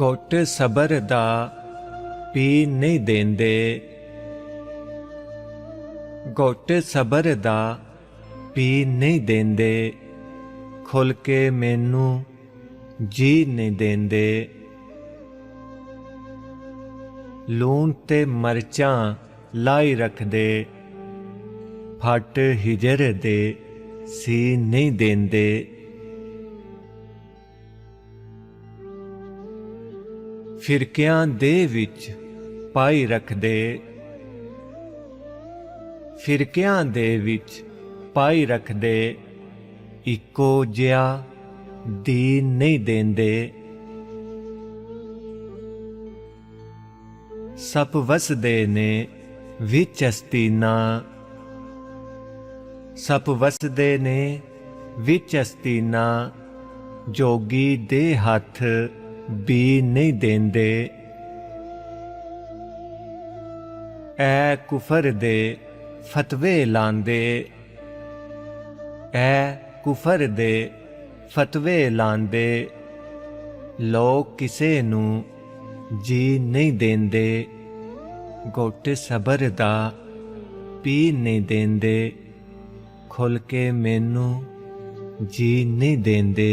घुट सबर दा पी नहीं देंदे, घुट सबर दा पी नहीं देंदे, खुल के मैनू जी नहीं देंदे। लूण ते मरचां लाई रखदे, फट हिजर दे सी नहीं देंदे। फिरकियां दे विच पाई रखदे, फिरकियां दे विच पाई रखदे, इको जिहा दीन नहीं देंदे। सप वसदे ने विच अस्तीना, सप वसदे ने विच अस्तीना, जोगी दे हथ भी नहीं देंदे। ऐ कुफर दे फतवे लांदे, ऐ कुफर दे फतवे लांदे, लोग किसे नू जी नहीं देंदे। घुट सबर दा पी नहीं देंदे, खुल के मैनू जी नहीं देंदे।